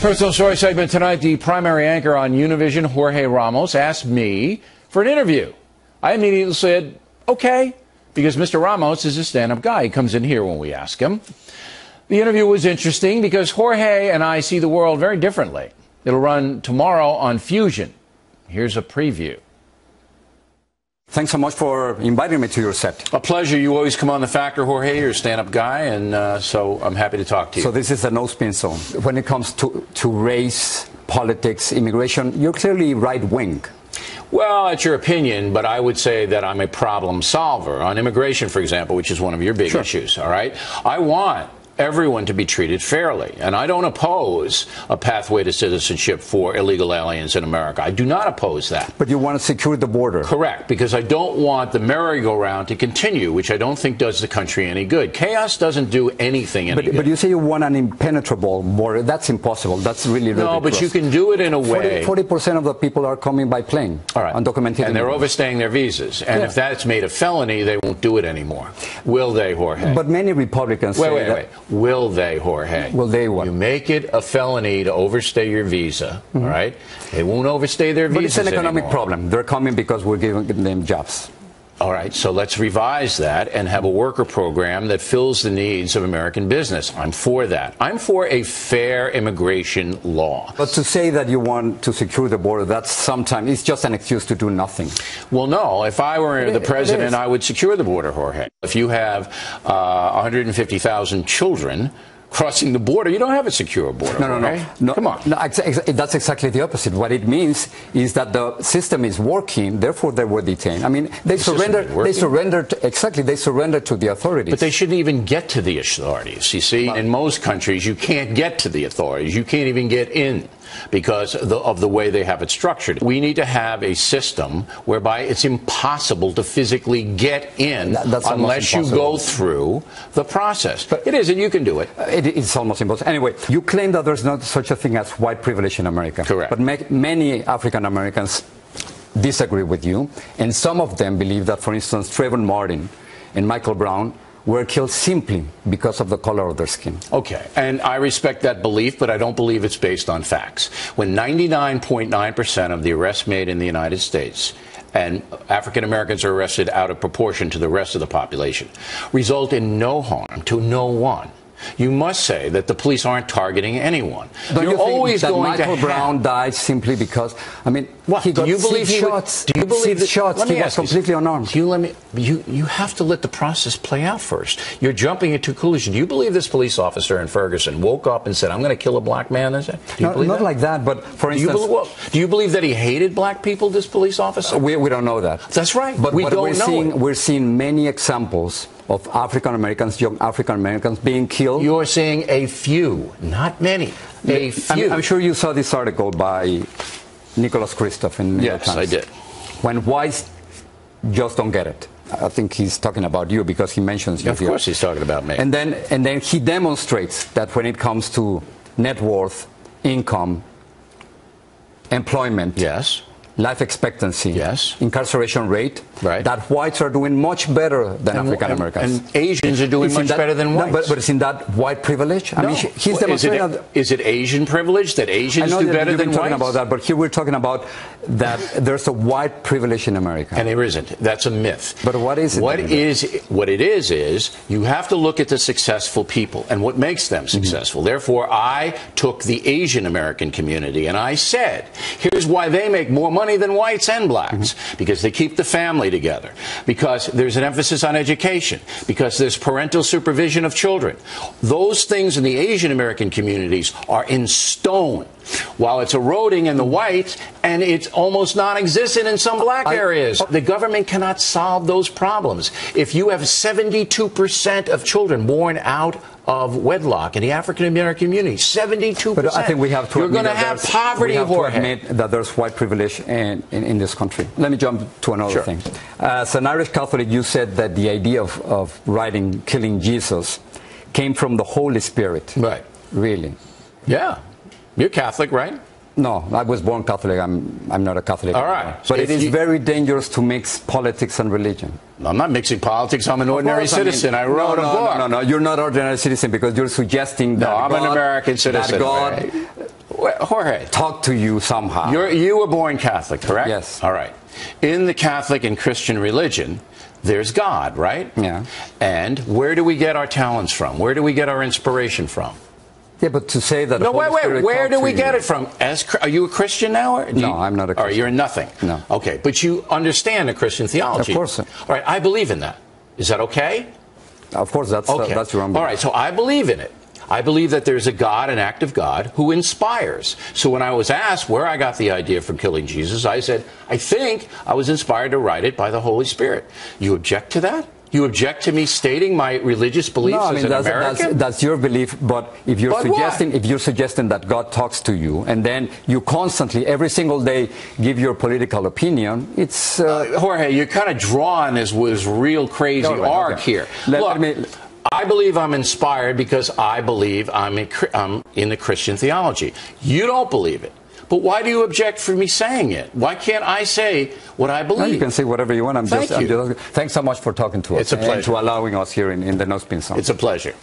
Personal Story segment tonight, the primary anchor on Univision, Jorge Ramos, asked me for an interview. I immediately said, okay, because Mr. Ramos is a stand-up guy. He comes in here when we ask him. The interview was interesting because Jorge and I see the world very differently. It'll run tomorrow on Fusion. Here's a preview. Thanks so much for inviting me to your set. A pleasure. You always come on The Factor, Jorge. You're a stand-up guy, and so I'm happy to talk to you. So this is a no-spin zone. When it comes to race, politics, immigration, you're clearly right-wing. Well, it's your opinion, but I would say that I'm a problem solver. On immigration, for example, which is one of your big issues, all right? I want everyone to be treated fairly, and I don't oppose a pathway to citizenship for illegal aliens in America. I do not oppose that. But you want to secure the border. Correct, because I don't want the merry-go-round to continue, which I don't think does the country any good. Chaos doesn't do anything any good. But you say you want an impenetrable border. That's impossible. That's really ridiculous. No, but you can do it in a way. 40% of the people are coming by plane. All right. Undocumented. And they're overstaying their visas. And if that's made a felony, they won't do it anymore. Will they, Jorge? But many Republicans say that. Will they, Jorge? Will they what? You make it a felony to overstay your visa, all right? They won't overstay their visas But it's an economic anymore. problem. They're coming because we're giving them jobs. All right, so let's revise that and have a worker program that fills the needs of American business. I'm for that. I'm for a fair immigration law. But to say that you want to secure the border, that's sometimes, it's just an excuse to do nothing. Well, no. If I were the president, I would secure the border, Jorge. If you have 150,000 children crossing the border, you don't have a secure border. No. Come on. No, that's exactly the opposite. What it means is that the system is working, therefore they were detained. I mean, they surrendered to the authorities. But they shouldn't even get to the authorities. You see, in most countries, you can't get to the authorities. You can't even get in because of the way they have it structured. We need to have a system whereby it's impossible to physically get in unless you go through the process. But it isn't. You can do it. It's almost impossible. Anyway, you claim that there's not such a thing as white privilege in America. Correct. But many African Americans disagree with you, and some of them believe that, for instance, Trayvon Martin and Michael Brown were killed simply because of the color of their skin. Okay, and I respect that belief, but I don't believe it's based on facts. When 99.9% of the arrests made in the United States, and African Americans are arrested out of proportion to the rest of the population, result in no harm to no one, you must say that the police aren't targeting anyone. You're always going Michael Brown died simply because, I mean, he got 6 shots. Do you believe that? Shots. He was completely unarmed. You have to let the process play out first. You're jumping into conclusion. Do you believe this police officer in Ferguson woke up and said, "I'm going to kill a black man"? Not like that, but for instance, do you believe that he hated black people? This police officer? We don't know that. That's right. But we're seeing many examples of African Americans, young African Americans being killed. You're saying a few, not many. A few. I'm sure you saw this article by Nicholas Kristof in New York Times. Yes, I did. When whites just don't get it. I think he's talking about you because he mentions you. Of course he's talking about me. And then he demonstrates that when it comes to net worth, income, employment, yes, life expectancy, yes, incarceration rate, right, that whites are doing much better than African Americans. And Asians are doing much better than whites. No, but it's in that white privilege. I mean, he's demonstrating. Is it Asian privilege that Asians do better than whites? Talking about that, but here we're talking about that there's a white privilege in America. And there isn't. That's a myth. But what is it? What it is you have to look at the successful people and what makes them successful. Therefore, I took the Asian American community and I said, here's why they make more money than whites and blacks. Because they keep the family together. Because there's an emphasis on education. Because there's parental supervision of children. Those things in the Asian American communities are in stone. While it's eroding in the whites, and it's almost non-existent in some black areas. The government cannot solve those problems. If you have 72% of children born out of wedlock in the African American community, 72%. But I think we have to You're going to have poverty, Jorge. We have to admit that there's white privilege in this country. Let me jump to another thing. As an Irish Catholic, you said that the idea of writing "Killing Jesus" came from the Holy Spirit. Right. Really? Yeah. You're Catholic, right? No, I was born Catholic. I'm not a Catholic. All right. But it is very dangerous to mix politics and religion. I'm not mixing politics. I'm an ordinary citizen. I wrote a book. No. You're not an ordinary citizen because you're suggesting that I'm an American citizen. That God Jorge, talk to you somehow. You were born Catholic, correct? Yes. All right. In the Catholic and Christian religion, there's God, right? Yeah. And where do we get our talents from? Where do we get our inspiration from? Yeah, but to say that... No, wait. Where do we get it from? Are you a Christian now? No, I'm not a Christian. Or you're nothing? No. Okay, but you understand the Christian theology. Of course. All right, I believe in that. Is that okay? Of course, that's your own belief. All right, so I believe in it. I believe that there's a God, an active God, who inspires. So when I was asked where I got the idea for killing Jesus, I said, I think I was inspired to write it by the Holy Spirit. You object to that? You object to me stating my religious beliefs as an American? That's your belief, but if you're suggesting that God talks to you, and then you constantly, every single day, give your political opinion, it's... Jorge, you're kind of drawing this real crazy arc here. Look, I believe I'm inspired because I believe I'm in the Christian theology. You don't believe it. But why do you object for me saying it? Why can't I say what I believe? No, you can say whatever you want. Thank you. Thanks so much for talking to us. It's a pleasure. And to allowing us here in the No Spin Zone. It's a pleasure.